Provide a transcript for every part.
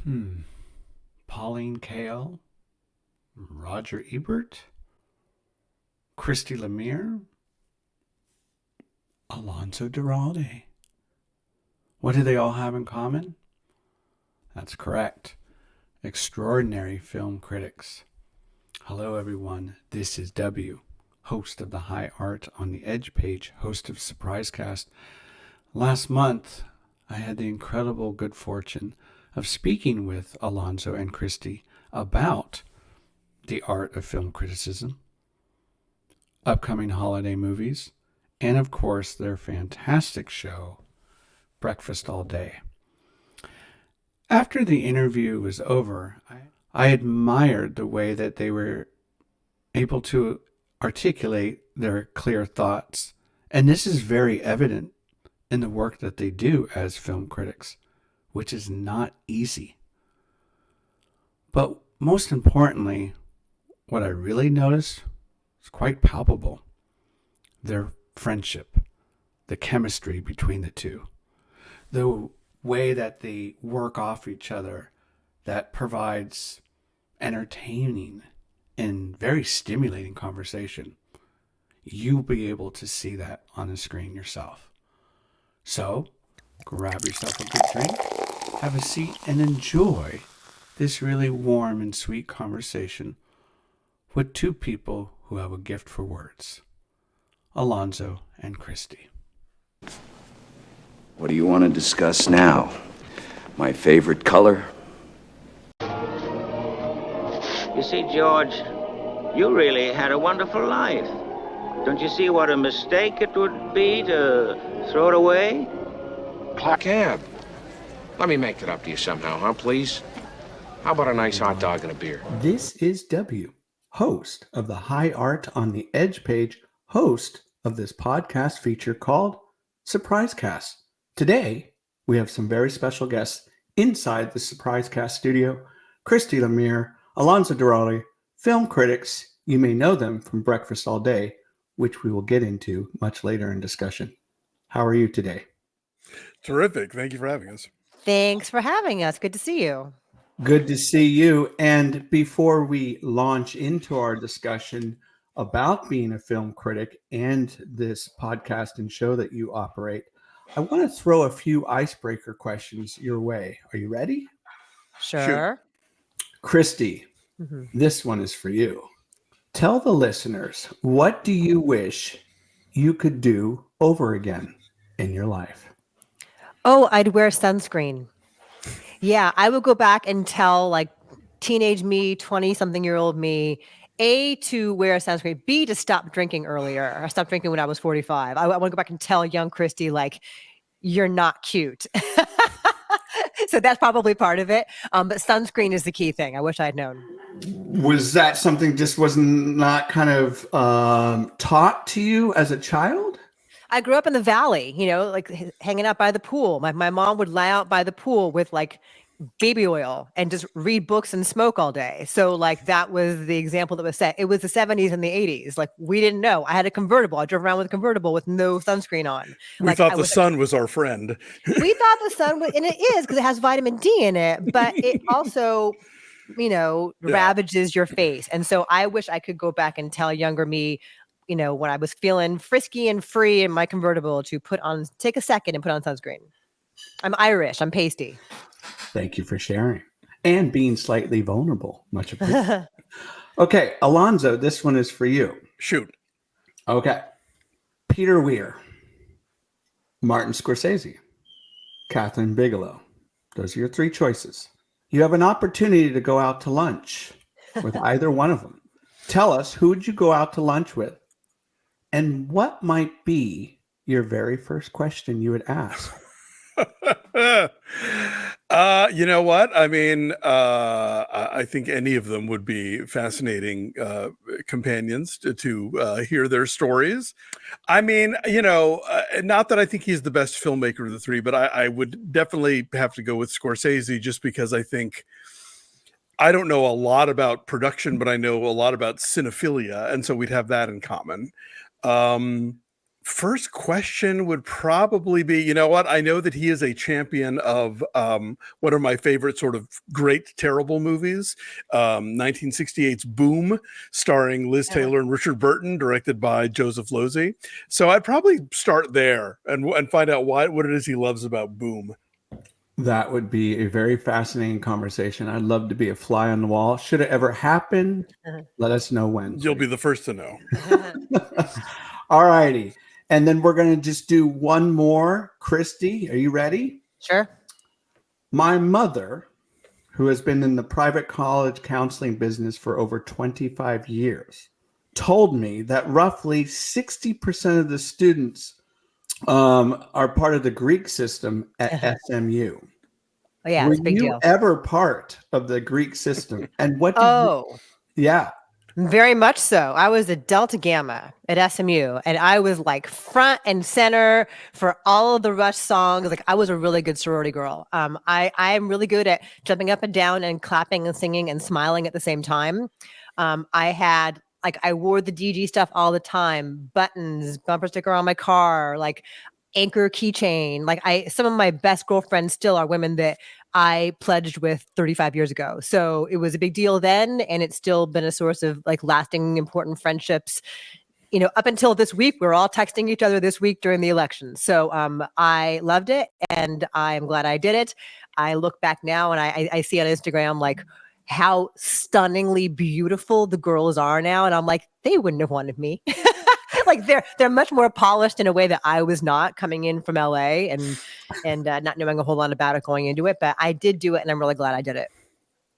Hmm. Pauline Kael, Roger Ebert, Christy Lemire, Alonso Duralde. What do they all have in common? That's correct. Extraordinary film critics. Hello, everyone. This is W, host of the High Art on the Edge page, host of Surprisecast. Last month, I had the incredible good fortune of speaking with Alonso and Christy about the art of film criticism, upcoming holiday movies, and of course, their fantastic show, Breakfast All Day. After the interview was over, I admired the way that they were able to articulate their clear thoughts. And this is very evident in the work that they do as film critics, which is not easy. But most importantly, what I really noticed is quite palpable: their friendship, the chemistry between the two, the way that they work off each other that provides entertaining and very stimulating conversation. You'll be able to see that on the screen yourself. So, grab yourself a good drink, have a seat, and enjoy this really warm and sweet conversation with two people who have a gift for words, Alonso and Christy. What do you want to discuss now? My favorite color? You see, George, you really had a wonderful life. Don't you see what a mistake it would be to throw it away? Cab. Let me make it up to you somehow, huh, please? How about a nice hot dog and a beer? This is W, host of the High Art on the Edge page, host of this podcast feature called Surprisecast. Today, we have some very special guests inside the Surprisecast studio: Christy Lemire, Alonso Duralde, film critics. You may know them from Breakfast All Day, which we will get into much later in discussion. How are you today? Terrific. Thank you for having us. Thanks for having us. Good to see you. Good to see you. And before we launch into our discussion about being a film critic and this podcast and show that you operate, I want to throw a few icebreaker questions your way. Are you ready? Sure. Christy, This one is for you. Tell the listeners, what do you wish you could do over again in your life? Oh, I'd wear sunscreen. Yeah, I would go back and tell like teenage me, 20-something-year-old me, A, to wear sunscreen, B, to stop drinking earlier. I stopped drinking when I was 45. I want to go back and tell young Christy, like, you're not cute. So that's probably part of it. But sunscreen is the key thing. I wish I had known. Was that something just was not kind of taught to you as a child? I grew up in the valley, like hanging out by the pool. My mom would lie out by the pool with like baby oil and just read books and smoke all day. So like that was the example that was set. It was the 70s and the 80s. Like we didn't know. I had a convertible. I drove around with a convertible with no sunscreen on. We thought the sun was our friend. We thought the sun was, and it is because it has vitamin D in it, but it also, ravages your face. And so I wish I could go back and tell younger me, when I was feeling frisky and free in my convertible, to take a second and put on sunscreen. I'm Irish. I'm pasty. Thank you for sharing and being slightly vulnerable. Much appreciated. Okay, Alonso, this one is for you. Shoot. Okay. Peter Weir, Martin Scorsese, Catherine Bigelow. Those are your three choices. You have an opportunity to go out to lunch with either one of them. Tell us, who would you go out to lunch with? And what might be your very first question you would ask? You know what? I mean, I think any of them would be fascinating companions to hear their stories. I mean, not that I think he's the best filmmaker of the three, but I would definitely have to go with Scorsese, just because I don't know a lot about production, but I know a lot about cinephilia, and so we'd have that in common. First question would probably be, you know what? I know that he is a champion of one of my favorite sort of great, terrible movies, 1968's Boom, starring Liz Taylor and Richard Burton, directed by Joseph Losey. So I'd probably start there and find out what it is he loves about Boom. That would be a very fascinating conversation. I'd love to be a fly on the wall. Should it ever happen, let us know when. You'll be the first to know. All righty. And then we're going to just do one more. Christy, are you ready? Sure. My mother, who has been in the private college counseling business for over 25 years, told me that roughly 60% of the students are part of the Greek system at SMU. Oh, yeah, it's a big deal. Were you ever part of the Greek system? And what did yeah. Very much so. I was a Delta Gamma at SMU, and I was like front and center for all of the Rush songs. Like, I was a really good sorority girl. I am really good at jumping up and down and clapping and singing and smiling at the same time. I wore the DG stuff all the time, buttons, bumper sticker on my car, like anchor keychain. Some of my best girlfriends still are women that I pledged with 35 years ago. So it was a big deal then, and it's still been a source of like lasting, important friendships. You know, up until this week, we're all texting each other this week during the election. So I loved it, and I'm glad I did it. I look back now and I see on Instagram like how stunningly beautiful the girls are now, and I'm like, they wouldn't have wanted me. Like they're much more polished in a way that I was not, coming in from LA and not knowing a whole lot about it going into it. But I did do it, and I'm really glad I did it.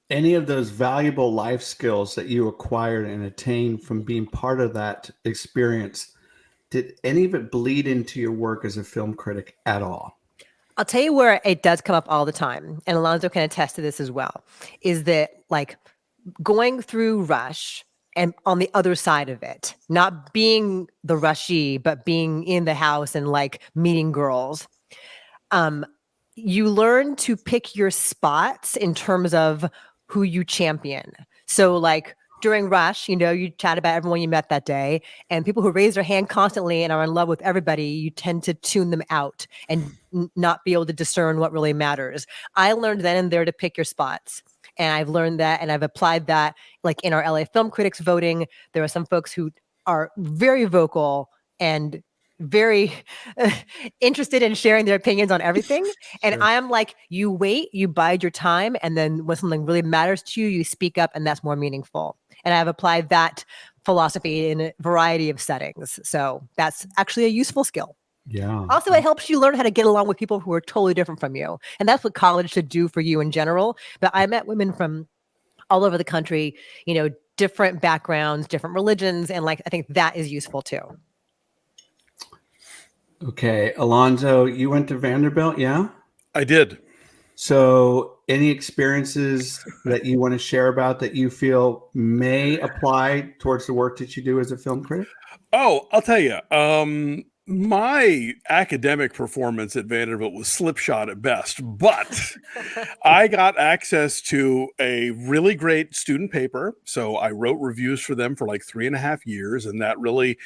Any of those valuable life skills that you acquired and attained from being part of that experience, did any of it bleed into your work as a film critic at all? I'll tell you where it does come up all the time, and Alonso can attest to this as well, is that like going through Rush and on the other side of it, not being the Rushie, but being in the house and like meeting girls, you learn to pick your spots in terms of who you champion. So like during Rush, you know, you chat about everyone you met that day, and people who raise their hand constantly and are in love with everybody, you tend to tune them out and not be able to discern what really matters. I learned then and there to pick your spots. And I've learned that, and I've applied that like in our LA Film Critics voting. There are some folks who are very vocal and very interested in sharing their opinions on everything. And Sure. I am like, you wait, you bide your time, and then when something really matters to you, you speak up, and that's more meaningful. And I've applied that philosophy in a variety of settings. So that's actually a useful skill. Yeah. Also, it helps you learn how to get along with people who are totally different from you. And that's what college should do for you in general. But I met women from all over the country, you know, different backgrounds, different religions. And like, I think that is useful too. Okay. Alonso, you went to Vanderbilt, yeah? I did. So any experiences that you want to share about that you feel may apply towards the work that you do as a film critic? Oh, I'll tell you. My academic performance at Vanderbilt was slipshod at best, but I got access to a really great student paper. So I wrote reviews for them for like 3.5 years, and that really,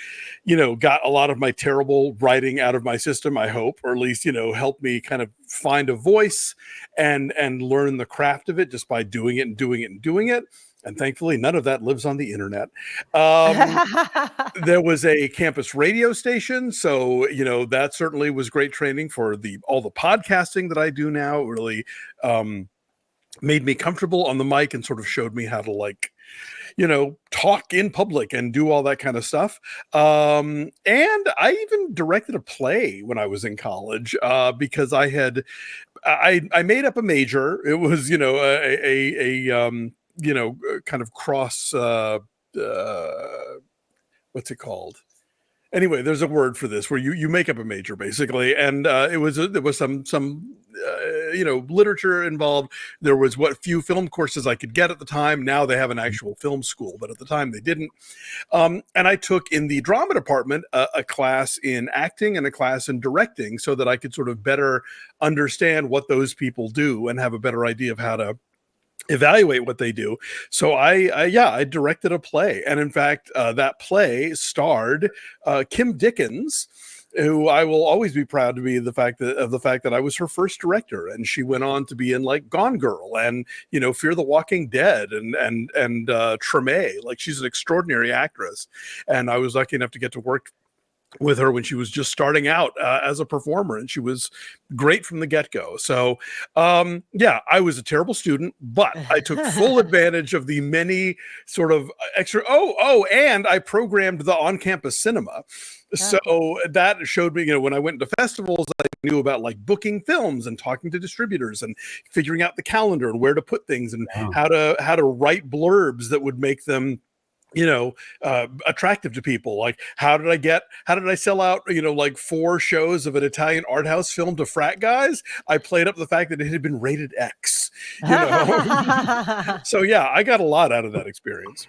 you know, got a lot of my terrible writing out of my system, I hope, or at least, you know, helped me kind of find a voice and learn the craft of it just by doing it and doing it and doing it. And thankfully, none of that lives on the internet. There was a campus radio station, so you know that certainly was great training for all the podcasting that I do now. It really made me comfortable on the mic and sort of showed me how to, like, you know, talk in public and do all that kind of stuff. And I even directed a play when I was in college because I made up a major. It was, you know, you know, kind of cross, what's it called? Anyway, there's a word for this where you make up a major basically. And there was some you know, literature involved. There was what few film courses I could get at the time. Now they have an actual film school, but at the time they didn't. And I took in the drama department a class in acting and a class in directing so that I could sort of better understand what those people do and have a better idea of how to evaluate what they do. So I directed a play, and in fact that play starred Kim Dickens, who I will always be proud to be the fact that I was her first director, and she went on to be in like Gone Girl and Fear the Walking Dead and Treme. Like, she's an extraordinary actress, and I was lucky enough to get to work with her when she was just starting out as a performer, and she was great from the get-go. So I was a terrible student, but I took full advantage of the many sort of extra and I programmed the on-campus cinema. So that showed me, when I went to festivals, I knew about like booking films and talking to distributors and figuring out the calendar and where to put things and how to write blurbs that would make them attractive to people. Like, how did I sell out, like 4 shows of an Italian art house film to frat guys? I played up the fact that it had been rated X, So yeah, I got a lot out of that experience.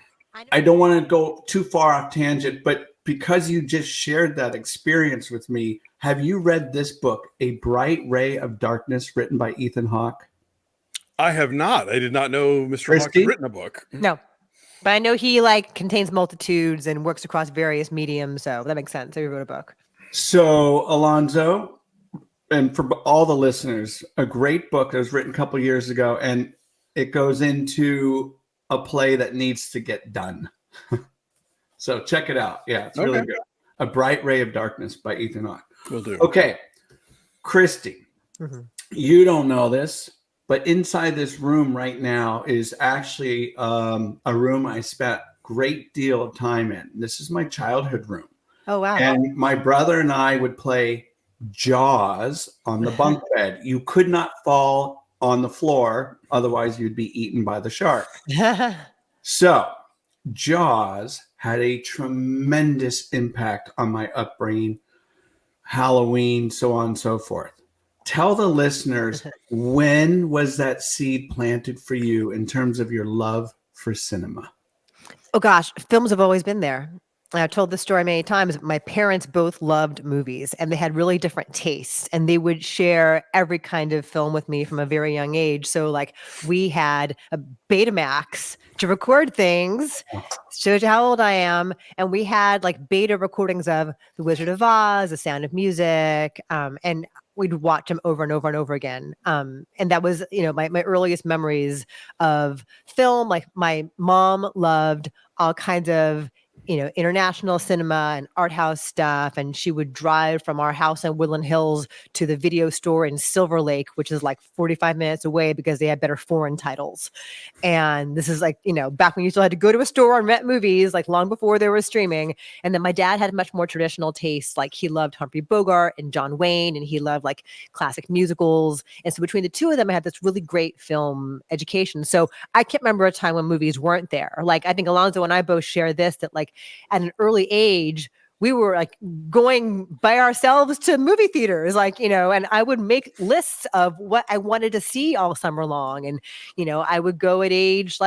I don't want to go too far off tangent, but because you just shared that experience with me, have you read this book, A Bright Ray of Darkness, written by Ethan Hawke? I have not. I did not know Mr. Christy? Hawke had written a book. No. But I know he contains multitudes and works across various mediums, so that makes sense. So he wrote a book. So, Alonso, and for all the listeners, a great book that was written a couple of years ago, and it goes into a play that needs to get done. So check it out. Yeah, it's really good. A Bright Ray of Darkness by Ethan Hawke. Will do. Okay, Christy, you don't know this, but inside this room right now is actually a room I spent a great deal of time in. This is my childhood room. Oh, wow. And my brother and I would play Jaws on the bunk bed. You could not fall on the floor, otherwise you'd be eaten by the shark. So Jaws had a tremendous impact on my upbringing, Halloween, so on and so forth. Tell the listeners, when was that seed planted for you in terms of your love for cinema? Oh, gosh. Films have always been there. I've told this story many times. My parents both loved movies, and they had really different tastes, and they would share every kind of film with me from a very young age. So we had a Betamax to record things, shows you how old I am. And we had beta recordings of The Wizard of Oz, The Sound of Music, and we'd watch them over and over and over again. And that was, my earliest memories of film. Like, my mom loved all kinds of international cinema and art house stuff. And she would drive from our house in Woodland Hills to the video store in Silver Lake, which is 45 minutes away because they had better foreign titles. And this is back when you still had to go to a store and rent movies, long before there was streaming. And then my dad had much more traditional tastes. He loved Humphrey Bogart and John Wayne, and he loved classic musicals. And so between the two of them, I had this really great film education. So I can't remember a time when movies weren't there. I think Alonso and I both share this, that at an early age, we were going by ourselves to movie theaters, and I would make lists of what I wanted to see all summer long. And, I would go at age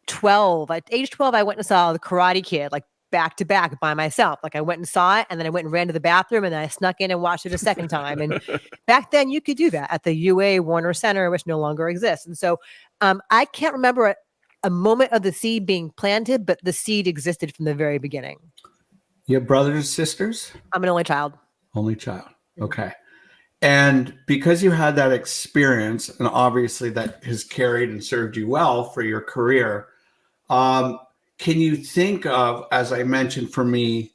12. At age 12, I went and saw The Karate Kid, back to back by myself. I went and saw it, and then I went and ran to the bathroom, and then I snuck in and watched it a second time. And back then you could do that at the UA Warner Center, which no longer exists. And so I can't remember a moment of the seed being planted, but the seed existed from the very beginning. You have brothers and sisters? I'm an only child. Only child. Okay. And because you had that experience, and obviously that has carried and served you well for your career, can you think of, as I mentioned for me,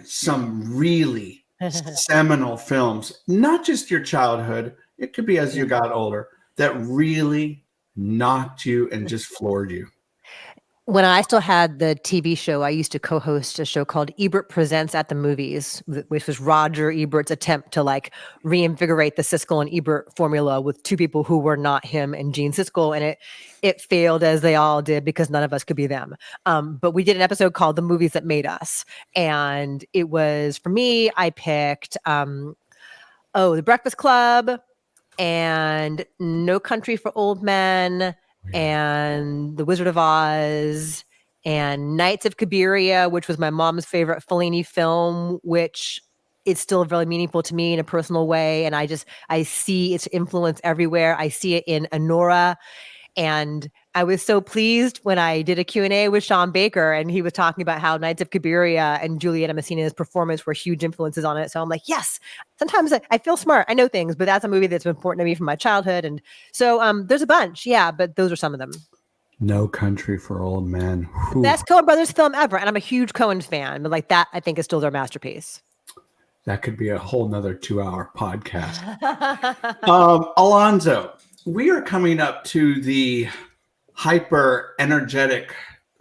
some really seminal films, not just your childhood, it could be as you got older, that really knocked you and just floored you? When I still had the TV show, I used to co-host a show called Ebert Presents at the Movies, which was Roger Ebert's attempt to reinvigorate the Siskel and Ebert formula with two people who were not him and Gene Siskel. And it failed, as they all did, because none of us could be them. But we did an episode called The Movies That Made Us. And it was, for me, I picked The Breakfast Club and No Country for Old Men, and The Wizard of Oz, and Nights of Cabiria, which was my mom's favorite Fellini film, which is still really meaningful to me in a personal way. And I see its influence everywhere. I see it in Anora. And I was so pleased when I did a Q&A with Sean Baker, and he was talking about how Knights of Cabiria and Julieta Messina's performance were huge influences on it. So I'm like, yes, sometimes I feel smart. I know things, but that's a movie that's important to me from my childhood. And so there's a bunch. Yeah, but those are some of them. No Country for Old Men. The best Coen Brothers film ever. And I'm a huge Coen fan, but like that, I think is still their masterpiece. That could be a whole nother 2-hour podcast. Alonso, we are coming up to the hyper energetic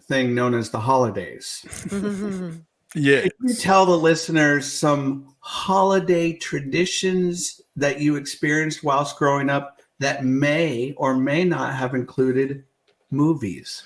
thing known as the holidays. Yeah. Could you tell the listeners some holiday traditions that you experienced whilst growing up that may or may not have included movies?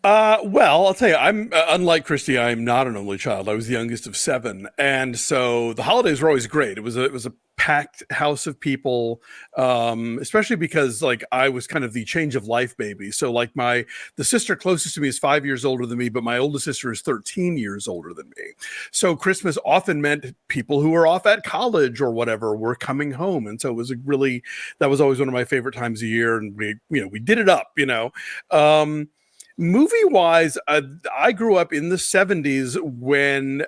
Well, I'll tell you, I'm unlike Christy. I'm not an only child. I was the youngest of 7, and so the holidays were always great. It was a packed house of people, especially because like I was kind of the change of life baby. So like the sister closest to me is 5 years older than me, but my oldest sister is 13 years older than me. So Christmas often meant people who were off at college or whatever were coming home, and so it was that was always one of my favorite times of year, and we did it up, Movie wise, I grew up in the 70s when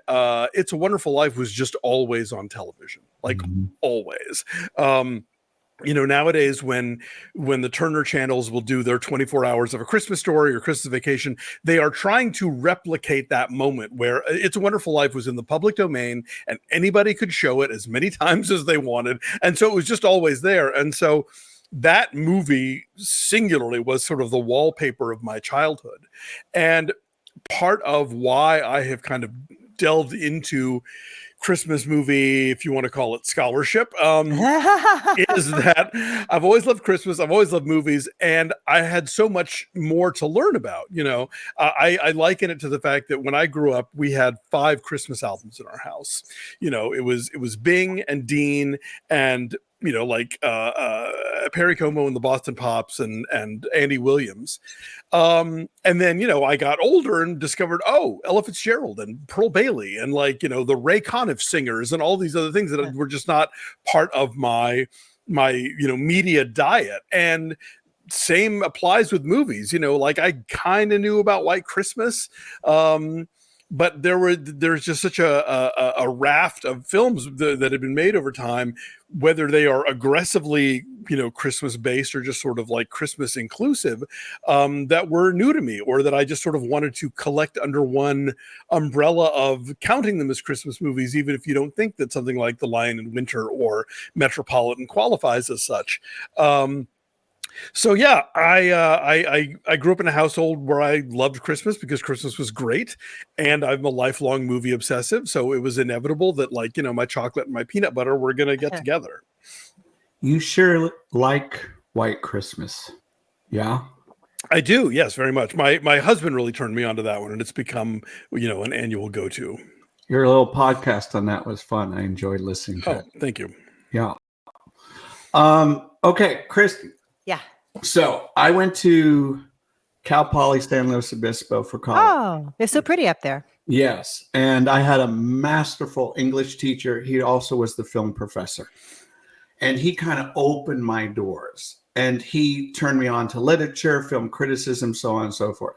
It's a Wonderful Life was just always on television, like always. Nowadays when the Turner channels will do their 24 hours of A Christmas Story or Christmas Vacation, they are trying to replicate that moment where It's a Wonderful Life was in the public domain and anybody could show it as many times as they wanted. And so it was just always there. And so that movie singularly was sort of the wallpaper of my childhood. And part of why I have kind of delved into Christmas movie, if you want to call it scholarship, is that I've always loved Christmas. I've always loved movies, and I had so much more to learn about. I liken it to the fact that when I grew up, we had 5 Christmas albums in our house. It was Bing and Dean and Perry Como and the Boston Pops and Andy Williams. And then, I got older and discovered, Ella Fitzgerald and Pearl Bailey and the Ray Conniff singers and all these other things that were just not part of my media diet. And same applies with movies, I kind of knew about White Christmas. But there's just such a raft of films that have been made over time, whether they are aggressively, Christmas based or just sort of like Christmas inclusive, that were new to me, or that I just sort of wanted to collect under one umbrella of counting them as Christmas movies, even if you don't think that something like The Lion in Winter or Metropolitan qualifies as such. So yeah, I grew up in a household where I loved Christmas because Christmas was great, and I'm a lifelong movie obsessive. So it was inevitable that my chocolate and my peanut butter were going to get together. You sure like White Christmas. Yeah. I do. Yes, very much. My husband really turned me onto that one, and it's become, an annual go-to. Your little podcast on that was fun. I enjoyed listening to it. Thank you. Yeah. Okay, Christy. Yeah. So I went to Cal Poly San Luis Obispo for college. Oh, it's so pretty up there. Yes. And I had a masterful English teacher. He also was the film professor. And he kind of opened my doors. And he turned me on to literature, film criticism, so on and so forth.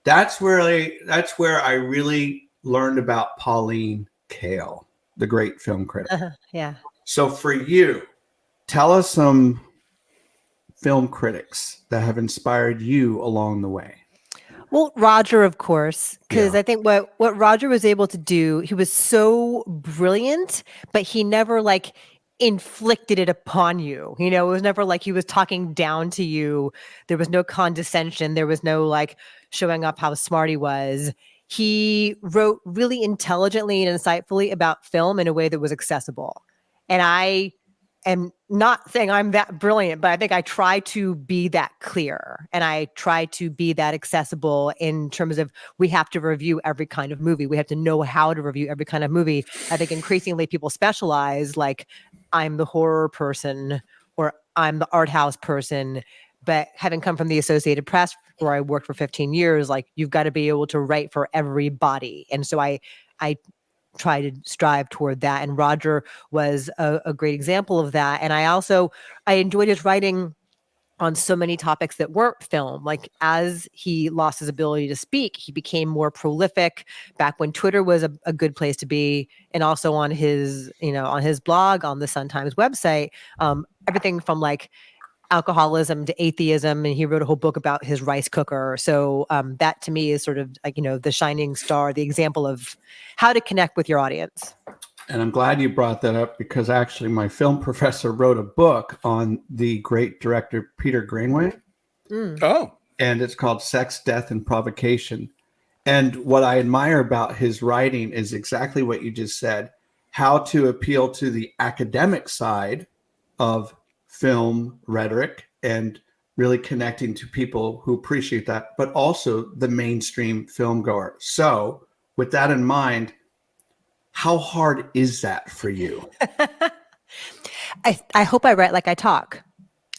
That's where I really learned about Pauline Kael, the great film critic. Yeah. So for you, tell us some film critics that have inspired you along the way. Well, Roger, of course, because I think what Roger was able to do, he was so brilliant, but he never inflicted it upon you. It was never like he was talking down to you. There was no condescension. There was no showing up how smart he was. He wrote really intelligently and insightfully about film in a way that was accessible. And I am not saying I'm that brilliant, but I think I try to be that clear, and I try to be that accessible in terms of we have to review every kind of movie. We have to know how to review every kind of movie. I think increasingly people specialize, I'm the horror person or I'm the art house person. But having come from the Associated Press, where I worked for 15 years, you've got to be able to write for everybody. And so I try to strive toward that. And Roger was a great example of that. And I enjoyed his writing on so many topics that weren't film. Like as he lost his ability to speak, he became more prolific back when Twitter was a good place to be. And also on his, on his blog, on the Sun-Times website, everything from like alcoholism to atheism. And he wrote a whole book about his rice cooker. So that to me is sort of like, the shining star, the example of how to connect with your audience. And I'm glad you brought that up because actually my film professor wrote a book on the great director Peter Greenaway. Oh. And it's called Sex, Death, and Provocation. And what I admire about his writing is exactly what you just said, how to appeal to the academic side of film rhetoric and really connecting to people who appreciate that, but also the mainstream film goer. So with that in mind, how hard is that for you? I hope I write like I talk.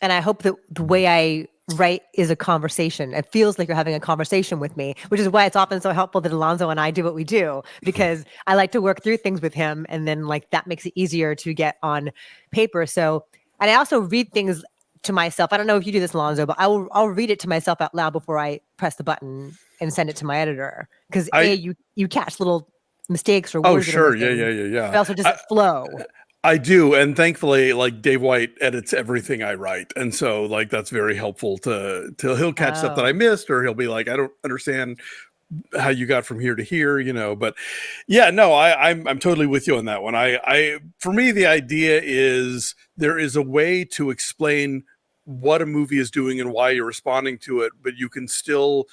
And I hope that the way I write is a conversation. It feels like you're having a conversation with me, which is why it's often so helpful that Alonso and I do what we do, because I like to work through things with him. And then like that makes it easier to get on paper. So, and I also read things to myself. I don't know if you do this, Alonso, but I'll read it to myself out loud before I press the button and send it to my editor. Because you catch little mistakes or words. Oh, sure. Yeah. But also, does it flow? I do. And thankfully, like Dave White edits everything I write. And so like, that's very helpful he'll catch stuff that I missed, or he'll be like, I don't understand how you got from here to here, but yeah, no, I'm totally with you on that one. For me, the idea is there is a way to explain what a movie is doing and why you're responding to it, but you can still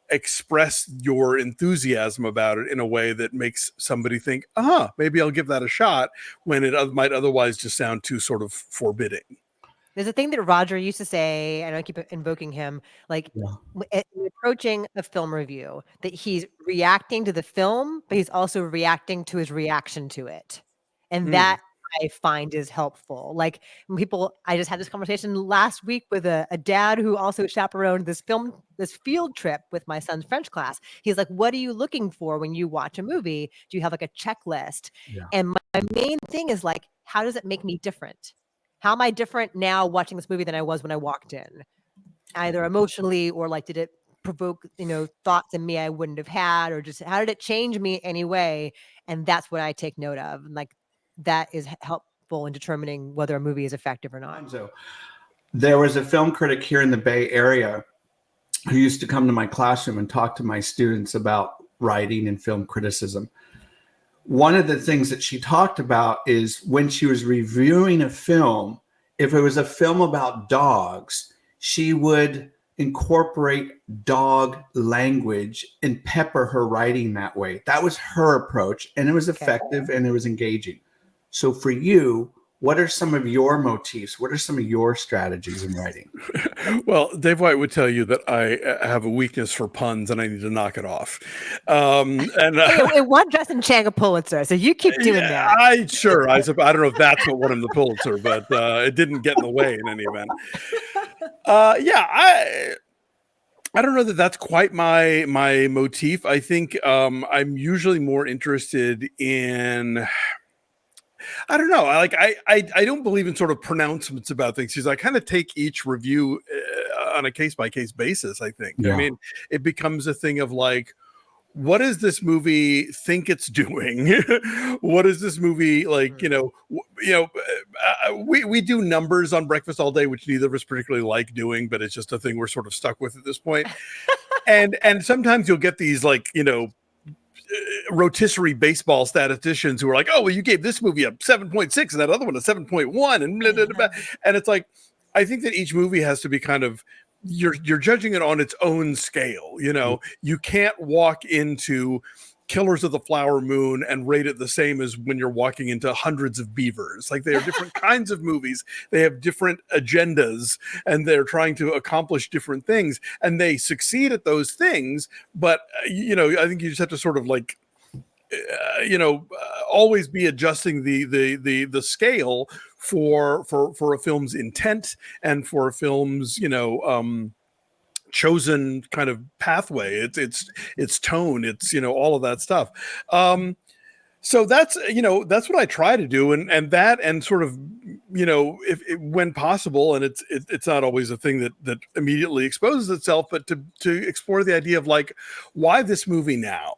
express your enthusiasm about it in a way that makes somebody think, maybe I'll give that a shot, when it might otherwise just sound too sort of forbidding. There's a thing that Roger used to say, and I keep invoking him, like approaching a film review, that he's reacting to the film, but he's also reacting to his reaction to it. And that I find is helpful. Like when I just had this conversation last week with a dad who also chaperoned this field trip with my son's French class. He's like, what are you looking for when you watch a movie? Do you have like a checklist? Yeah. And my main thing is like, how does it make me different? How am I different now watching this movie than I was when I walked in? Either emotionally or like, did it provoke, thoughts in me I wouldn't have had, or just how did it change me anyway? And that's what I take note of. And like, that is helpful in determining whether a movie is effective or not. So there was a film critic here in the Bay Area who used to come to my classroom and talk to my students about writing and film criticism. One of the things that she talked about is when she was reviewing a film, if it was a film about dogs, she would incorporate dog language and pepper her writing that way. That was her approach, and it was effective and it was engaging. So for you, what are some of your motifs? What are some of your strategies in writing? Well, Dave White would tell you that I have a weakness for puns and I need to knock it off. It won Justin Chang a Pulitzer, so you keep doing that. I don't know if that's what won him the Pulitzer, but it didn't get in the way in any event. I don't know that that's quite my motif. I think I'm usually more interested in, I don't know. I don't believe in sort of pronouncements about things. Because I kind of take each review on a case-by-case basis, I think. Yeah. I mean, it becomes a thing of like, what does this movie think it's doing? What is this movie like? We do numbers on Breakfast All Day, which neither of us particularly like doing, but it's just a thing we're sort of stuck with at this point. and sometimes you'll get these like, rotisserie baseball statisticians who are like, oh, well, you gave this movie a 7.6 and that other one a 7.1 and blah, blah, blah. And it's like, I think that each movie has to be kind of, you're judging it on its own scale. You can't walk into Killers of the Flower Moon and rate it the same as when you're walking into Hundreds of Beavers. Like, they are different kinds of movies. They have different agendas and they're trying to accomplish different things, and they succeed at those things. But, I think you just have to sort of like, always be adjusting the scale for a film's intent and for a film's, chosen kind of pathway, its tone, it's all of that stuff. So that's that's what I try to do, and that, and sort of, if when possible, and it's not always a thing that immediately exposes itself, but to explore the idea of like, why this movie now?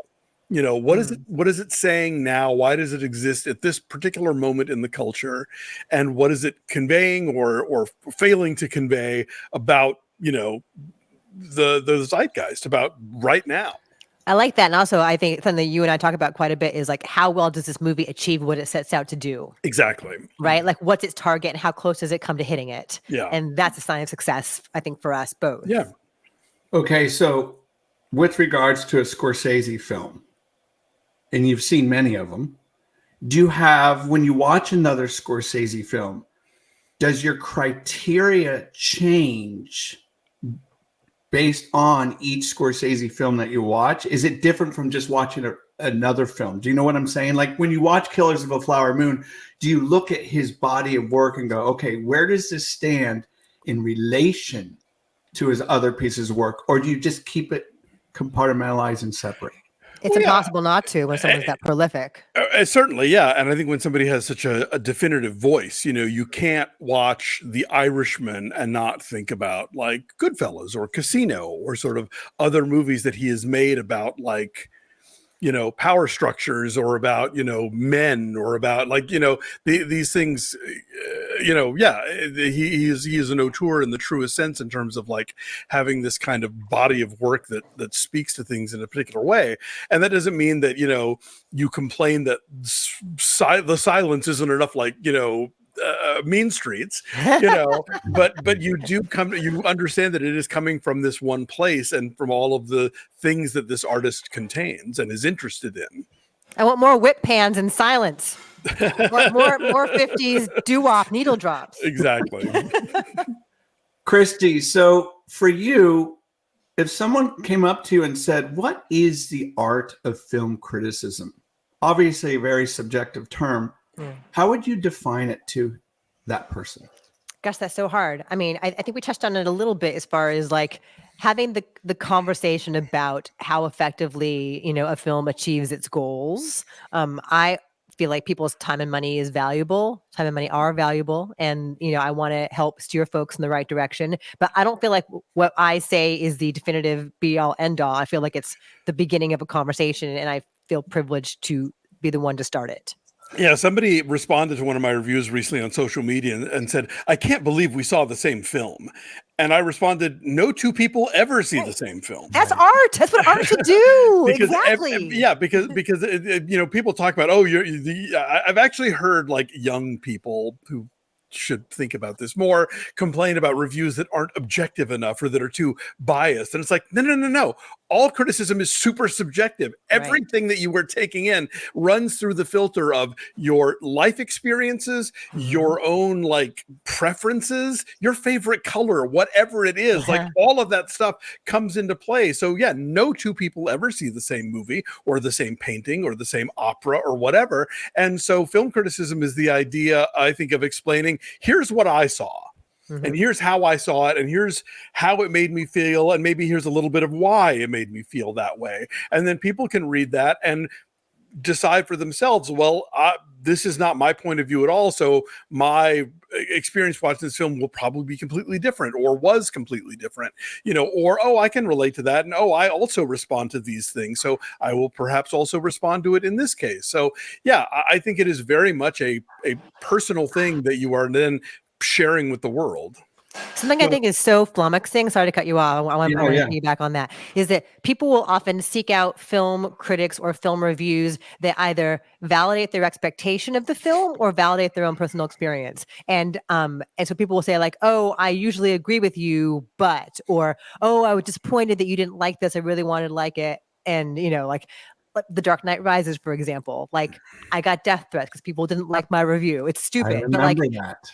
What is it saying now? Why does it exist at this particular moment in the culture, and what is it conveying or failing to convey about the zeitgeist, about right now? I like that. And also, I think something that you and I talk about quite a bit is like, how well does this movie achieve what it sets out to do? Exactly. Right? Like, what's its target and how close does it come to hitting it? Yeah. And that's a sign of success, I think, for us both. Yeah. Okay, so with regards to a Scorsese film, and you've seen many of them, do you have, when you watch another Scorsese film, does your criteria change based on each Scorsese film that you watch? Is it different from just watching another film? Do you know what I'm saying? Like when you watch Killers of a Flower Moon, do you look at his body of work and go, okay, where does this stand in relation to his other pieces of work? Or do you just keep it compartmentalized and separate? It's impossible not to when someone's that prolific. Certainly, yeah. And I think when somebody has such a definitive voice, you can't watch The Irishman and not think about like Goodfellas or Casino or sort of other movies that he has made about like, power structures, or about, men, or about like, these things, he is an auteur in the truest sense, in terms of like having this kind of body of work that speaks to things in a particular way. And that doesn't mean that, you complain that the silence isn't enough, like, Mean Streets, but you understand that it is coming from this one place, and from all of the things that this artist contains and is interested in. I want more whip pans and silence. more 50s doo-wop needle drops. Exactly. Christy, so for you, if someone came up to you and said, what is the art of film criticism? Obviously a very subjective term. How would you define it to that person? Gosh, that's so hard. I mean, I think we touched on it a little bit as far as like having the conversation about how effectively, a film achieves its goals. I feel like people's time and money is valuable. Time and money are valuable. And, I want to help steer folks in the right direction. But I don't feel like what I say is the definitive be all end all. I feel like it's the beginning of a conversation, and I feel privileged to be the one to start it. Yeah, somebody responded to one of my reviews recently on social media and said, I can't believe we saw the same film. And I responded, no two people ever see the same film. That's art. That's what art should do. Exactly. Because people talk about, I've actually heard like young people who should think about this more complain about reviews that aren't objective enough, or that are too biased. And it's like, no. All criticism is super subjective. Everything that you are taking in runs through the filter of your life experiences, your own like preferences, your favorite color, whatever it is. Like all of that stuff comes into play. So yeah, no two people ever see the same movie or the same painting or the same opera or whatever. And so film criticism is the idea, I think, of explaining, here's what I saw. And here's how I saw it, and here's how it made me feel, and maybe here's a little bit of why it made me feel that way. And then people can read that and decide for themselves, well, this is not my point of view at all, so my experience watching this film will probably be completely different, or was completely different, or, I can relate to that, and I also respond to these things, so I will perhaps also respond to it in this case. So yeah, I think it is very much a personal thing that you are then sharing with the world. Something I think is so flummoxing, sorry to cut you off, I want to piggyback on that, is that people will often seek out film critics or film reviews that either validate their expectation of the film or validate their own personal experience. And so people will say like, I usually agree with you, but, or, I was disappointed that you didn't like this, I really wanted to like it. And, like The Dark Knight Rises, for example, like I got death threats because people didn't like my review. It's stupid, but like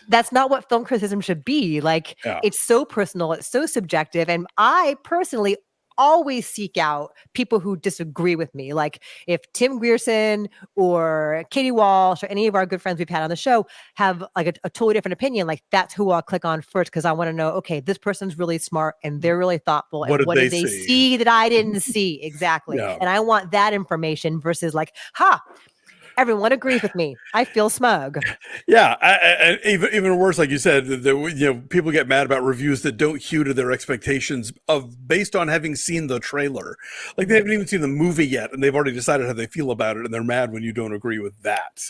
that's not what film criticism should be. Like it's so personal, it's so subjective, and I personally always seek out people who disagree with me. Like if Tim Grierson or Katie Walsh or any of our good friends we've had on the show have like a totally different opinion, like that's who I'll click on first, because I want to know, okay, this person's really smart and they're really thoughtful, and what did they see that I didn't see? Exactly. And I want that information versus like, Everyone agrees with me. I feel smug. Yeah, and even worse, like you said, people get mad about reviews that don't hew to their expectations of based on having seen the trailer. Like they haven't even seen the movie yet, and they've already decided how they feel about it, and they're mad when you don't agree with that.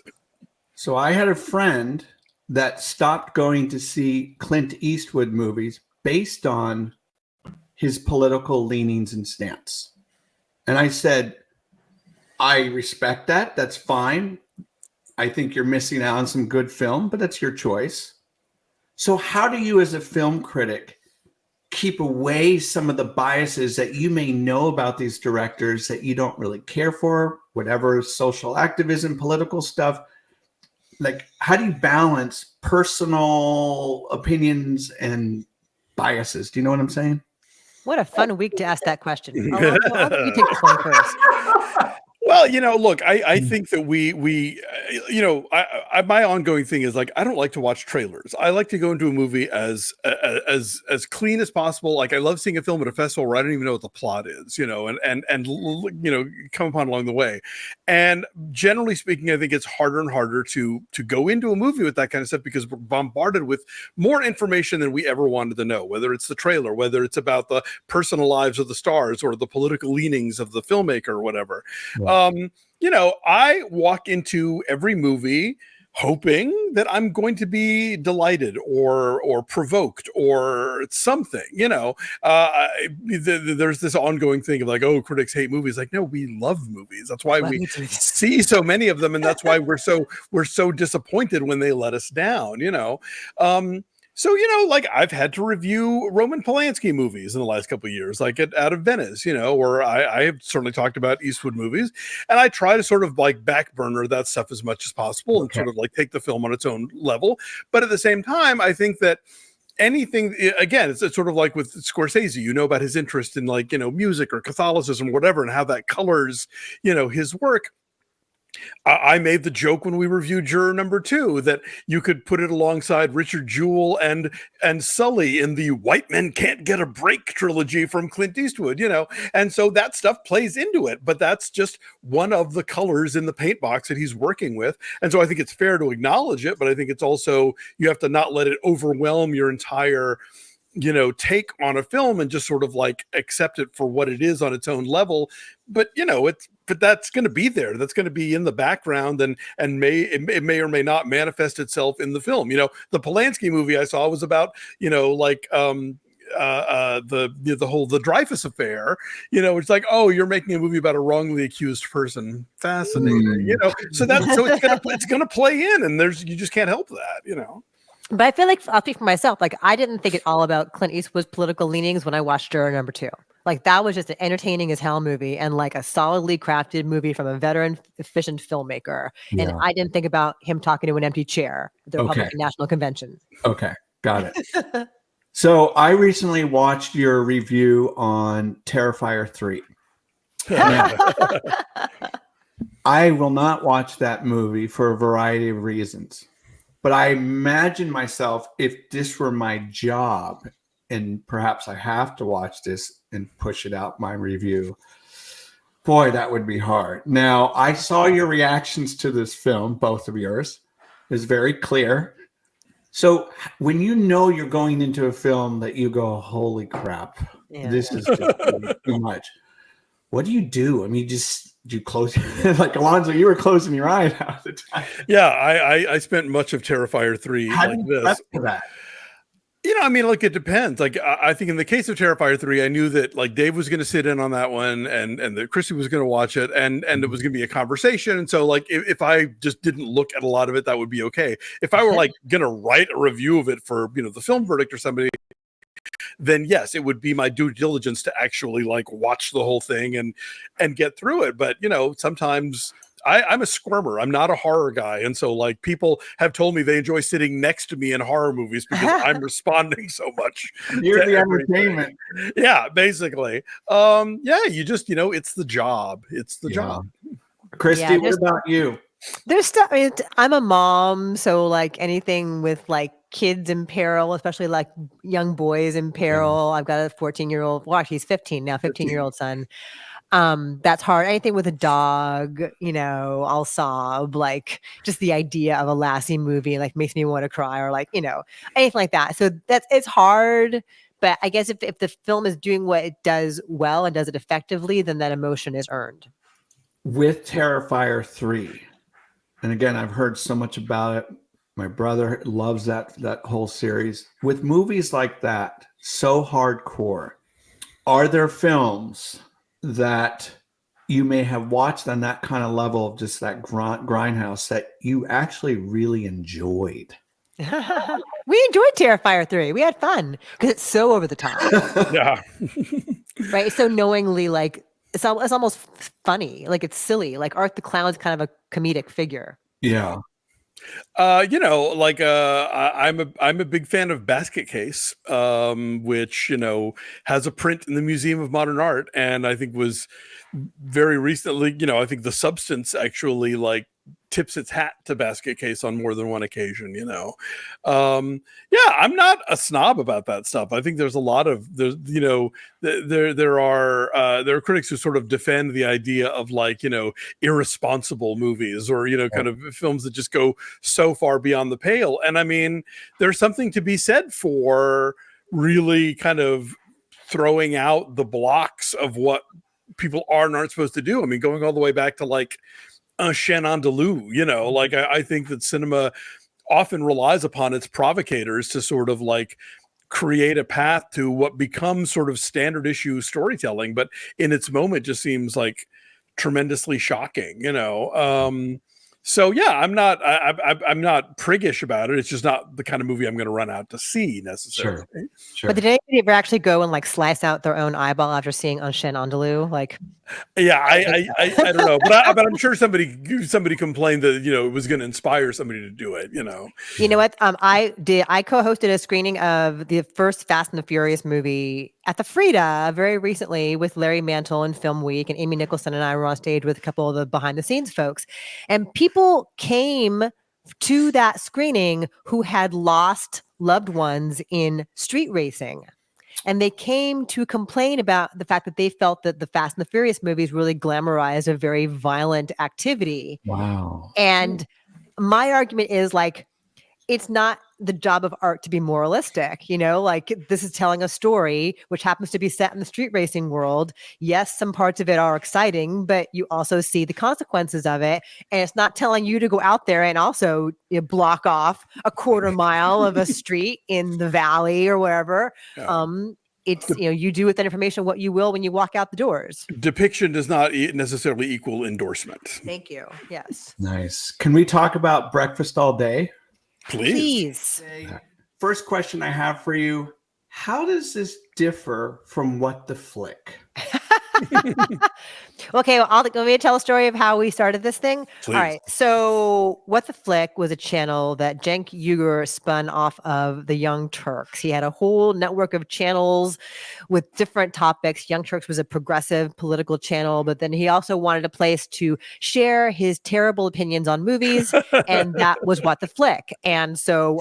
So I had a friend that stopped going to see Clint Eastwood movies based on his political leanings and stance. And I said, I respect that. That's fine. I think you're missing out on some good film, but that's your choice. So how do you as a film critic keep away some of the biases that you may know about these directors that you don't really care for, whatever social activism, political stuff? Like, how do you balance personal opinions and biases? Do you know what I'm saying? What a fun week to ask that question. Alonso, I'll let you take this one first. Well, look, I think that my ongoing thing is like, I don't like to watch trailers. I like to go into a movie as clean as possible. Like I love seeing a film at a festival where I don't even know what the plot is, and come upon along the way. And generally speaking, I think it's harder and harder to go into a movie with that kind of stuff because we're bombarded with more information than we ever wanted to know, whether it's the trailer, whether it's about the personal lives of the stars or the political leanings of the filmmaker or whatever. Right. I walk into every movie hoping that I'm going to be delighted or provoked or something, there's this ongoing thing of like, oh, critics hate movies. Like, no, we love movies. That's why we see so many of them. And that's why we're so disappointed when they let us down, So, like I've had to review Roman Polanski movies in the last couple of years, like Out of Venice, or I have certainly talked about Eastwood movies, and I try to sort of like back burner that stuff as much as possible and sort of like take the film on its own level. But at the same time, I think that anything, again, it's sort of like with Scorsese, about his interest in like, music or Catholicism or whatever, and how that colors, his work. I made the joke when we reviewed Juror Number 2 that you could put it alongside Richard Jewell and Sully in the White Men Can't Get a Break trilogy from Clint Eastwood, and so that stuff plays into it, but that's just one of the colors in the paint box that he's working with. And so I think it's fair to acknowledge it, but I think it's also, you have to not let it overwhelm your entire take on a film and just sort of like accept it for what it is on its own level. But but that's going to be there. That's going to be in the background, and it may or may not manifest itself in the film. The Polanski movie I saw was about the Dreyfus affair. It's like, oh, you're making a movie about a wrongly accused person. Fascinating. So it's gonna play in, and you just can't help that. But I feel like I'll speak for myself. Like I didn't think it all about Clint Eastwood's political leanings when I watched Juror Number 2. Like that was just an entertaining as hell movie and like a solidly crafted movie from a veteran, efficient filmmaker. Yeah. And I didn't think about him talking to an empty chair at the Republican National Convention. Okay, got it. So I recently watched your review on Terrifier 3. I will not watch that movie for a variety of reasons. But I imagine myself, if this were my job, and perhaps I have to watch this and push it out my review, boy, that would be hard. Now, I saw your reactions to this film, both of yours. It was very clear. So when you're going into a film that you go, holy crap, this is just too much. What do you do? I mean, do you close like Alonso, you were closing your eyes half the time. Yeah, I spent much of Terrifier 3 How like do you this. For that? Look, it depends. Like, I think in the case of Terrifier 3, I knew that like Dave was going to sit in on that one, and that Christy was going to watch it, and it was going to be a conversation. And so, like, if I just didn't look at a lot of it, that would be okay. If I were like going to write a review of it for the Film Verdict or somebody, then yes, it would be my due diligence to actually like watch the whole thing and get through it. But sometimes I'm a squirmer. I'm not a horror guy. And so like people have told me they enjoy sitting next to me in horror movies because I'm responding so much. You're the entertainment. Yeah, basically. You just, it's the job. It's the job. Christy, what about you? There's stuff. I mean, I'm a mom, so like anything with like kids in peril, especially like young boys in peril. I've got a 14-year-old. Well, actually, he's 15 now, 15-year-old son. That's hard. Anything with a dog, I'll sob. Like just the idea of a Lassie movie like makes me want to cry, or like, anything like that. So it's hard. But I guess if the film is doing what it does well and does it effectively, then that emotion is earned. With Terrifier 3, and again, I've heard so much about it. My brother loves that whole series. With movies like that, so hardcore, are there films that you may have watched on that kind of level of just that grindhouse that you actually really enjoyed? We enjoyed Terrifier 3. We had fun because it's so over the top. Yeah. Right? It's so knowingly like it's almost funny. Like it's silly. Like Art the Clown's kind of a comedic figure. Yeah. I'm a big fan of Basket Case, which has a print in the Museum of Modern Art, and I think was very recently. I think the Substance actually like tips its hat to Basket Case on more than one occasion. I'm not a snob about that stuff. I think there's a lot of there are critics who sort of defend the idea of like irresponsible movies or kind of films that just go so far beyond the pale. And I mean, there's something to be said for really kind of throwing out the blocks of what people are and aren't supposed to do. I mean, going all the way back to like un chien andalou, like I think that cinema often relies upon its provocators to sort of like create a path to what becomes sort of standard issue storytelling, but in its moment just seems like tremendously shocking, so yeah, I'm not priggish about it. It's just not the kind of movie I'm going to run out to see necessarily. Sure. But did anybody ever actually go and like slice out their own eyeball after seeing Un Chien Andalou? Like, yeah, I don't know, but I'm sure somebody complained that it was going to inspire somebody to do it. You know what? I co-hosted a screening of the first Fast and the Furious movie at the Frida very recently with Larry Mantle and Film Week, and Amy Nicholson and I were on stage with a couple of the behind the scenes folks, and people came to that screening who had lost loved ones in street racing. And they came to complain about the fact that they felt that the Fast and the Furious movies really glamorized a very violent activity. Wow. And my argument is like, it's not the job of art to be moralistic, like this is telling a story which happens to be set in the street racing world. Yes, some parts of it are exciting, but you also see the consequences of it. And it's not telling you to go out there and also block off a quarter mile of a street in the valley or wherever. Yeah. It's, you do with that information what you will when you walk out the doors. Depiction does not necessarily equal endorsement. Thank you. Yes. Nice. Can we talk about Breakfast All Day? Please. First question I have for you. How does this differ from What the Flick? Okay, well, let me tell a story of how we started this thing. Please. All right, so What the Flick was a channel that Cenk Uygur spun off of the Young Turks. He had a whole network of channels with different topics. Young Turks was a progressive political channel, but then he also wanted a place to share his terrible opinions on movies, and that was What the Flick. And so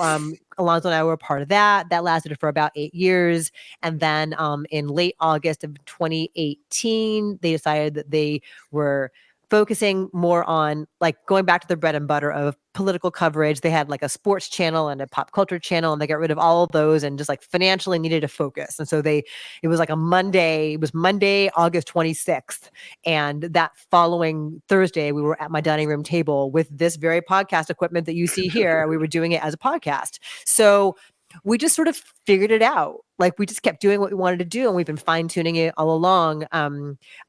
Alonso and I were part of that. That lasted for about 8 years. And then in late August of 2018, they decided that they were focusing more on like going back to their bread and butter of political coverage. They had like a sports channel and a pop culture channel, and they got rid of all of those and just like financially needed to focus. And so it was like it was Monday, August 26th. And that following Thursday, we were at my dining room table with this very podcast equipment that you see here. We were doing it as a podcast. So we just sort of figured it out. Like we just kept doing what we wanted to do, and we've been fine tuning it all along.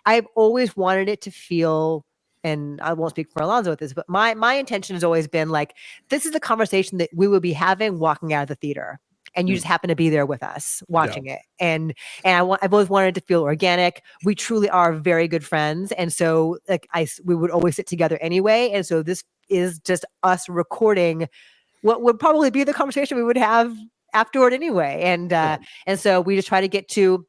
I've always wanted it to feel, and I won't speak for Alonso with this, but my intention has always been like, this is the conversation that we will be having walking out of the theater, and you just happen to be there with us watching it. And I've always wanted it to feel organic. We truly are very good friends, and so like we would always sit together anyway. And so this is just us recording what would probably be the conversation we would have afterward anyway. And so we just try to get to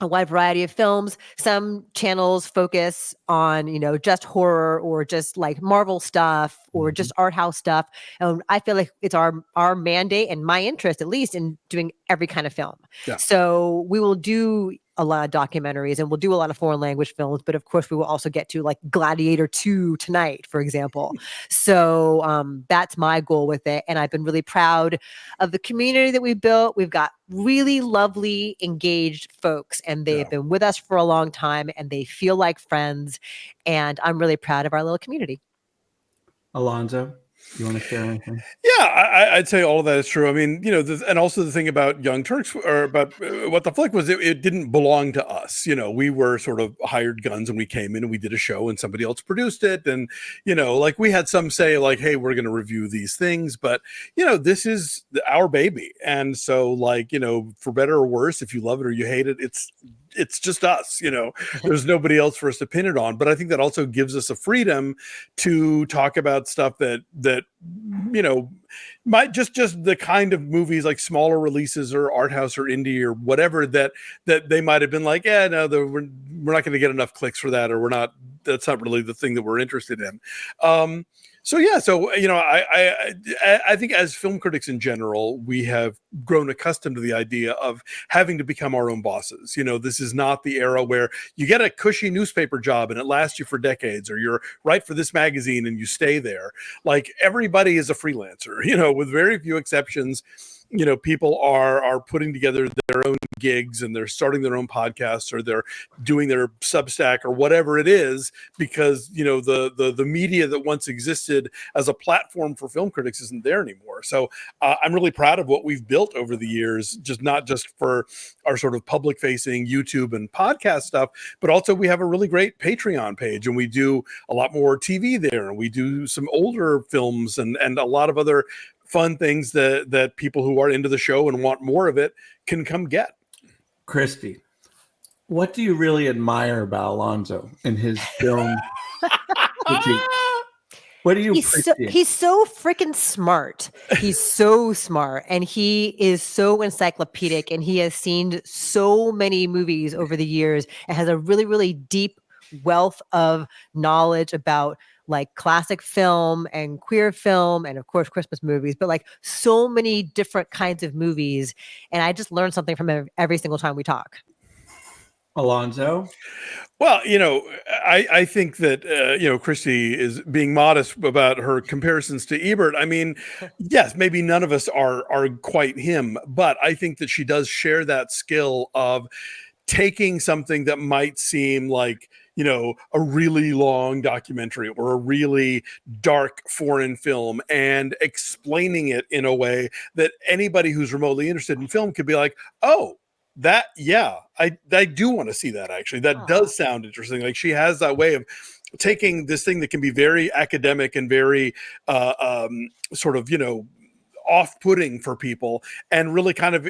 a wide variety of films. Some channels focus on, just horror or just like Marvel stuff or just art house stuff. And I feel like it's our mandate and my interest, at least, in doing every kind of film. Yeah. So we will do a lot of documentaries, and we'll do a lot of foreign language films, but of course we will also get to like Gladiator 2 tonight, for example. So that's my goal with it. And I've been really proud of the community that we've built. We've got really lovely, engaged folks, and they've been with us for a long time, and they feel like friends. And I'm really proud of our little community. Alonso, you want to share anything? Yeah, I'd say all of that is true. I mean, and also the thing about Young Turks, or about What the Flick, was it didn't belong to us. We were sort of hired guns, and we came in and we did a show, and somebody else produced it, and like we had some say like, hey, we're going to review these things, but this is our baby, and so like for better or worse, if you love it or you hate it, it's just us. There's nobody else for us to pin it on. But I think that also gives us a freedom to talk about stuff that might just the kind of movies, like smaller releases or art house or indie or whatever, that they might have been like, yeah, no, we're not going to get enough clicks for that, or that's not really the thing that we're interested in. I think as film critics in general, we have grown accustomed to the idea of having to become our own bosses. This is not the era where you get a cushy newspaper job and it lasts you for decades, or you're right for this magazine and you stay there. Like, everybody is a freelancer, with very few exceptions. People are putting together their own gigs, and they're starting their own podcasts, or they're doing their Substack or whatever it is, because the media that once existed as a platform for film critics isn't there anymore. So I'm really proud of what we've built over the years, not just for our sort of public facing YouTube and podcast stuff, but also we have a really great Patreon page, and we do a lot more TV there, and we do some older films and a lot of other fun things that people who are into the show and want more of it can come get. Christy, what do you really admire about Alonso in his film critique? What do you appreciate? He's so freaking smart. He's so smart, and he is so encyclopedic, and he has seen so many movies over the years and has a really, really deep wealth of knowledge about like classic film and queer film, and of course Christmas movies, but like so many different kinds of movies. And I just learn something from him every single time we talk. Alonso? Well, I think that, Christy is being modest about her comparisons to Ebert. I mean, yes, maybe none of us are quite him, but I think that she does share that skill of taking something that might seem like, a really long documentary or a really dark foreign film, and explaining it in a way that anybody who's remotely interested in film could be like, oh, that, yeah, I do want to see that. Actually, that does sound interesting. Like, she has that way of taking this thing that can be very academic and very sort of, off-putting for people, and really kind of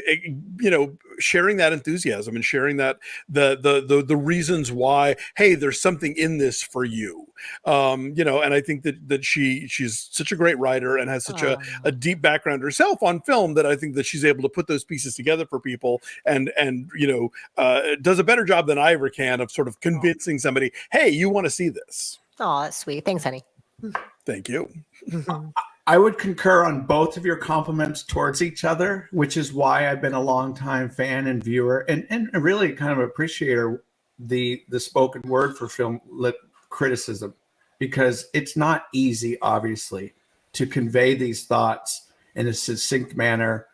sharing that enthusiasm and sharing that the reasons why, hey, there's something in this for you, and I think that she's such a great writer and has such a deep background herself on film, that I think that she's able to put those pieces together for people, and does a better job than I ever can of sort of convincing somebody, hey, you want to see this. Oh, that's sweet. Thanks, honey. Thank you. I would concur on both of your compliments towards each other, which is why I've been a longtime fan and viewer, and really kind of appreciator the spoken word for film criticism, because it's not easy, obviously, to convey these thoughts in a succinct manner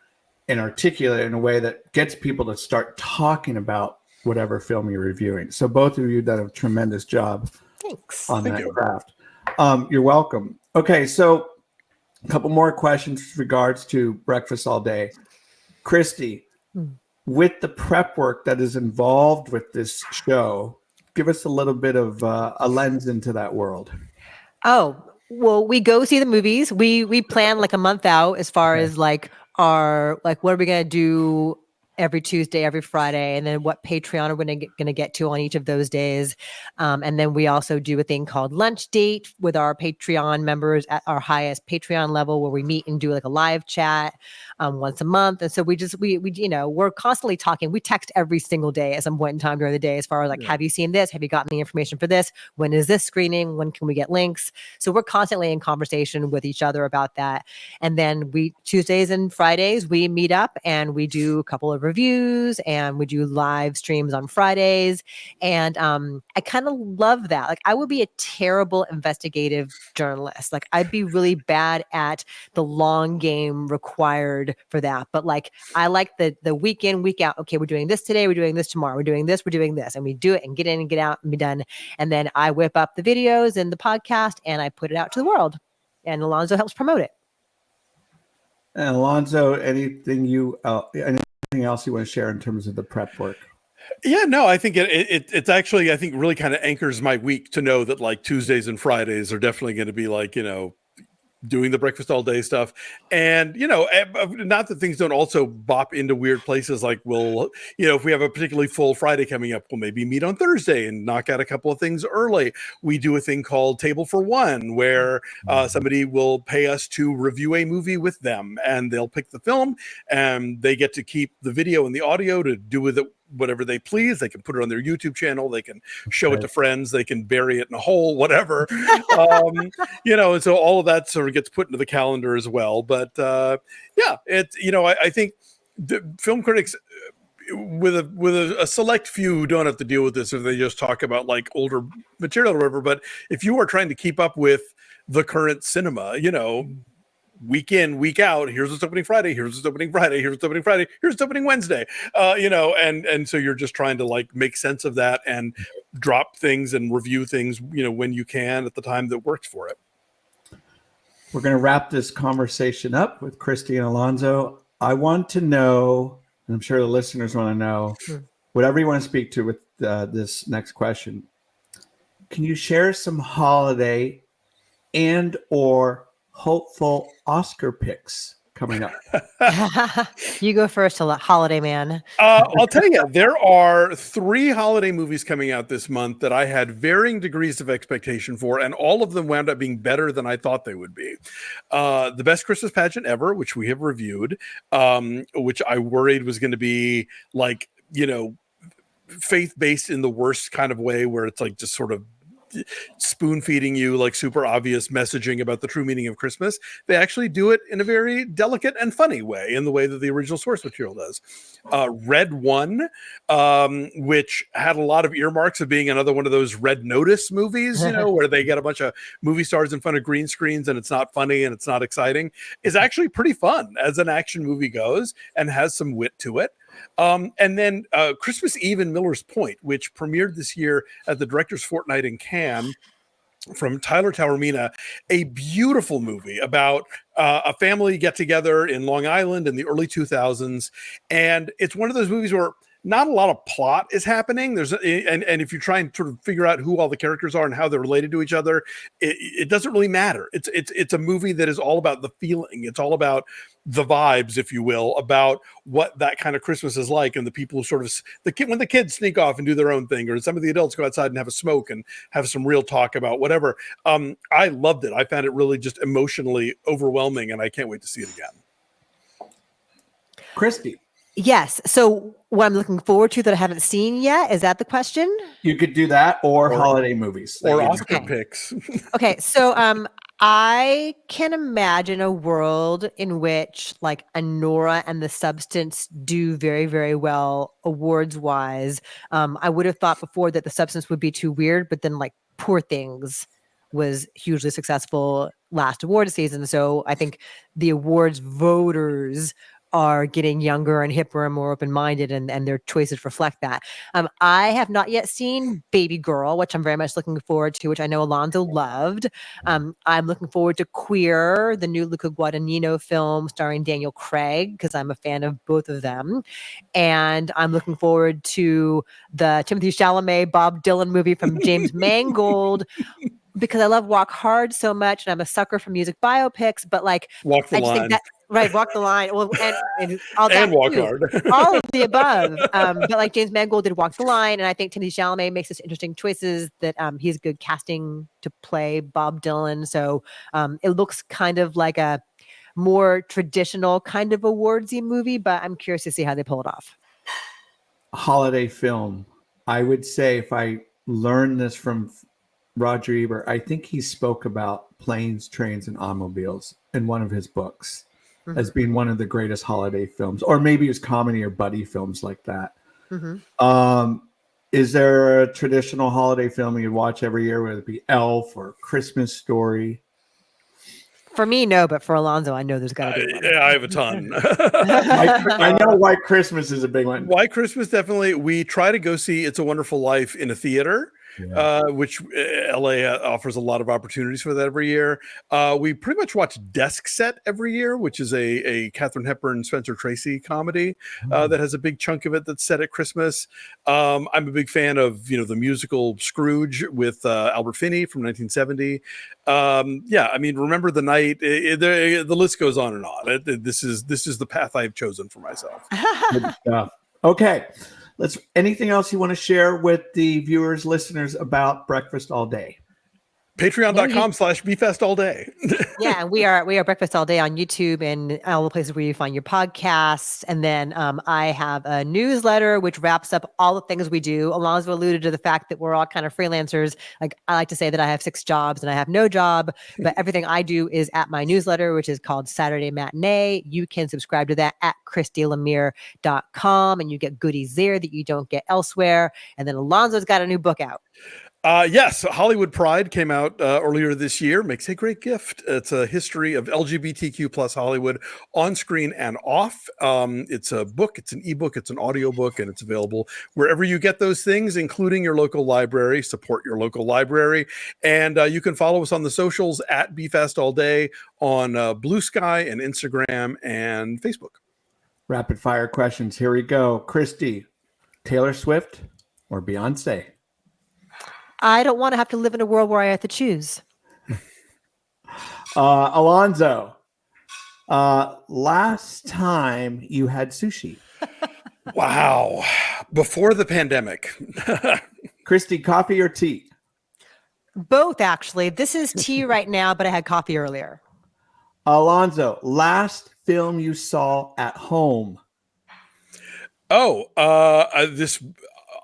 and articulate in a way that gets people to start talking about whatever film you're reviewing. So both of you done a tremendous job. Thanks. On that craft. You're welcome. Okay, so a couple more questions with regards to Breakfast All Day. Christy, with the prep work that is involved with this show, give us a little bit of a lens into that world. Oh, well, we go see the movies. We plan like a month out as far as like what are we going to do every Tuesday, every Friday, and then what Patreon are we going to get to on each of those days. And then we also do a thing called Lunch Date with our Patreon members at our highest Patreon level, where we meet and do like a live chat once a month. And so we're constantly talking. We text every single day at some point in time during the day, as far as like, have you seen this? Have you gotten the information for this? When is this screening? When can we get links? So we're constantly in conversation with each other about that. And then Tuesdays and Fridays, we meet up and we do a couple of reviews, and we do live streams on Fridays. And I kind of love that. Like, I would be a terrible investigative journalist. Like, I'd be really bad at the long game required for that. But like, I like the week in, week out. Okay, we're doing this today, we're doing this tomorrow, we're doing this, and we do it and get in and get out and be done. And then I whip up the videos and the podcast and I put it out to the world. And Alonso helps promote it. And Alonso, anything else you want to share in terms of the prep work? Yeah, no, I think it's actually, I think, really kind of anchors my week to know that like Tuesdays and Fridays are definitely going to be like, doing the breakfast all day stuff. And, not that things don't also bop into weird places. Like if we have a particularly full Friday coming up, we'll maybe meet on Thursday and knock out a couple of things early. We do a thing called Table for One, where somebody will pay us to review a movie with them, and they'll pick the film and they get to keep the video and the audio to do with it whatever they please. They can put it on their YouTube channel. They can show it to friends. They can bury it in a hole, whatever. And so all of that sort of gets put into the calendar as well. But it's, I think the film critics with a select few who don't have to deal with this if they just talk about like older material or whatever. But if you are trying to keep up with the current cinema, week in, week out, here's what's opening Friday, here's what's opening Friday, here's what's opening Friday, here's what's opening Wednesday, and so you're just trying to like make sense of that and drop things and review things, when you can at the time that works for it. We're going to wrap this conversation up with Christy and Alonso. I want to know, and I'm sure the listeners want to know, whatever you want to speak to with this next question. Can you share some holiday and or hopeful Oscar picks coming up? You go first, holiday man. I'll tell you, there are 3 holiday movies coming out this month that I had varying degrees of expectation for, and all of them wound up being better than I thought they would be. The Best Christmas Pageant Ever, which we have reviewed, which I worried was going to be like, faith-based in the worst kind of way, where it's like just sort of spoon feeding you like super obvious messaging about the true meaning of Christmas. They actually do it in a very delicate and funny way, in the way that the original source material does. Red One, which had a lot of earmarks of being another one of those Red Notice movies, where they get a bunch of movie stars in front of green screens and it's not funny and it's not exciting, is actually pretty fun as an action movie goes and has some wit to it. And then Christmas Eve in Miller's Point, which premiered this year at the Directors Fortnight in Cannes, from Tyler Taormina, a beautiful movie about a family get together in Long Island in the early 2000s. And it's one of those movies where not a lot of plot is happening. And if you try and sort of figure out who all the characters are and how they're related to each other, it doesn't really matter. It's a movie that is all about the feeling. It's all about the vibes, if you will, about what that kind of Christmas is like, and the people who sort of when the kids sneak off and do their own thing, or some of the adults go outside and have a smoke and have some real talk about whatever. I loved it. I found it really just emotionally overwhelming, and I can't wait to see it again. Christy. Yes. So what I'm looking forward to that I haven't seen yet, is that the question? You could do that or holiday movies. Or Oscar picks. Okay. So I can imagine a world in which like Anora and The Substance do very, very well awards wise. I would have thought before that The Substance would be too weird, but then like Poor Things was hugely successful last award season. So I think the awards voters are getting younger and hipper and more open-minded, and their choices reflect that. I have not yet seen Baby Girl, which I'm very much looking forward to, which I know Alonso loved. I'm looking forward to Queer, the new Luca Guadagnino film starring Daniel Craig, because I'm a fan of both of them. And I'm looking forward to the Timothée Chalamet, Bob Dylan movie from James Mangold, because I love Walk Hard so much, and I'm a sucker for music biopics, but like Walk the line. Right, Walk the Line. Well, and all that and Walk too. Hard. All of the above. But like James Mangold did Walk the Line, and I think Timothée Chalamet makes such interesting choices that he's good casting to play Bob Dylan. So it looks kind of like a more traditional kind of awardsy movie, but I'm curious to see how they pull it off. Holiday film. I would say, if I learned this from Roger Ebert, I think he spoke about planes, trains, and automobiles in one of his books. as being one of the greatest holiday films, or maybe it's comedy or buddy films like that. Is there a traditional holiday film you'd watch every year, whether it be Elf or Christmas Story? For me, no, but for Alonso, I know there's got to be one. Yeah, I have a ton. I know White Christmas is a big one. White Christmas, definitely. We try to go see It's a Wonderful Life in a theater, which LA offers a lot of opportunities for that every year. We pretty much watch Desk Set every year, which is a Katharine Hepburn, Spencer Tracy comedy that has a big chunk of it that's set at Christmas. I'm a big fan of the musical Scrooge with Albert Finney from 1970. I mean, Remember the Night. The list goes on and on. This is the path I've chosen for myself. Good stuff. Okay. Anything else you want to share with the viewers, listeners about Breakfast All Day? Patreon.com/BFestAllDay. Yeah, and we are Breakfast All Day on YouTube and all the places where you find your podcasts. And then I have a newsletter which wraps up all the things we do. Alonso alluded to the fact that we're all kind of freelancers. Like I like to say that I have 6 jobs and I have no job, but everything I do is at my newsletter, which is called Saturday Matinee. You can subscribe to that at ChristyLemire.com and you get goodies there that you don't get elsewhere. And then Alonso's got a new book out. Yes, Hollywood Pride came out earlier this year. Makes a great gift. It's a history of LGBTQ plus Hollywood on screen and off. It's a book, it's an ebook, it's an audiobook, and it's available wherever you get those things, including your local library. Support your local library. And you can follow us on the socials at BFestAllDay on Blue Sky and Instagram and Facebook. Rapid fire questions. Here we go. Christy, Taylor Swift or Beyonce? I don't want to have to live in a world where I have to choose. Alonso, last time you had sushi? Wow. Before the pandemic. Christy, coffee or tea? Both, actually. This is tea right now, but I had coffee earlier. Alonso, last film you saw at home? This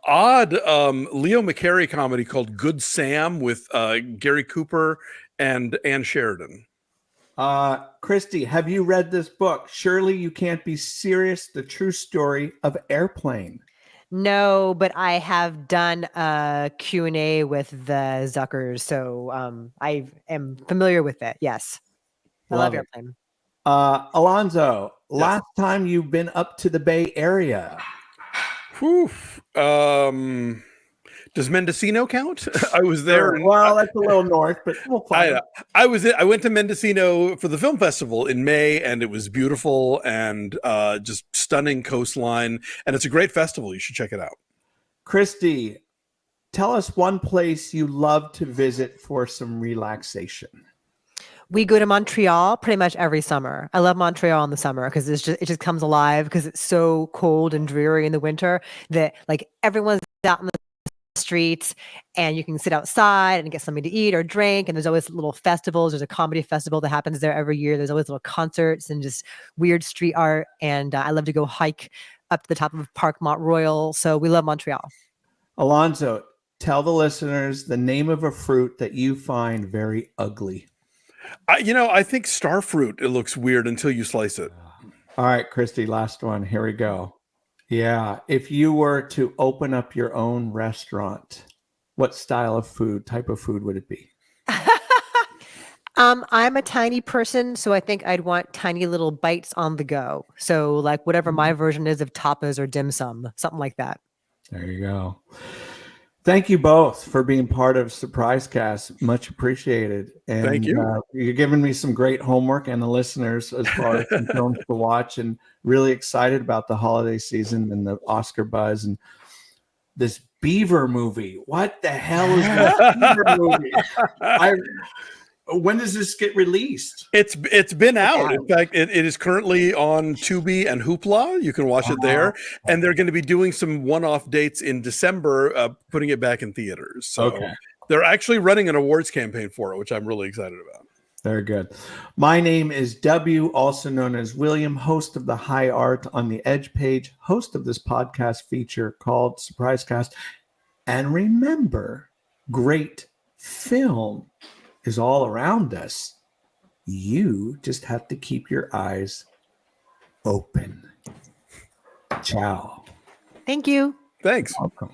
odd Leo McCarey comedy called Good Sam with Gary Cooper and Ann Sheridan. Christy, have you read this book? Surely You Can't Be Serious, The True Story of Airplane. No, but I have done a Q&A with the Zuckers, so I am familiar with it. Yes. I love Airplane. Alonso, Yes. last time you've been up to the Bay Area? Whew. Does Mendocino count? I was there. Well, that's a little north, but we'll find out. I went to Mendocino for the film festival in May, and it was beautiful and just stunning coastline. And it's a great festival. You should check it out. Christy, tell us one place you love to visit for some relaxation. We go to Montreal pretty much every summer. I love Montreal in the summer because it just comes alive because it's so cold and dreary in the winter that like everyone's out in the streets and you can sit outside and get something to eat or drink. And there's always little festivals. There's a comedy festival that happens there every year. There's always little concerts and just weird street art. And I love to go hike up to the top of Parc Mont Royal. So we love Montreal. Alonso, tell the listeners the name of a fruit that you find very ugly. I think star fruit, it looks weird until you slice it. All right, Christy, last one. Here we go. Yeah. If you were to open up your own restaurant, what style of food, type of food would it be? I'm a tiny person, so I think I'd want tiny little bites on the go. So like whatever my version is of tapas or dim sum, something like that. There you go. Thank you both for being part of Surprise Cast. Much appreciated. And Thank you. You're giving me some great homework and the listeners as far as some films to watch, and really excited about the holiday season and the Oscar buzz and this Beaver movie. What the hell is this Beaver movie? When does this get released? It's been out. In fact, it is currently on Tubi and Hoopla. You can watch it there. And they're going to be doing some one-off dates in December, putting it back in theaters. So they're actually running an awards campaign for it, which I'm really excited about. Very good. My name is W, also known as William, host of the High Art on the Edge page, host of this podcast feature called Surprise Cast. And remember, great film is all around us. You just have to keep your eyes open. Ciao. Thank you. Thanks. Welcome.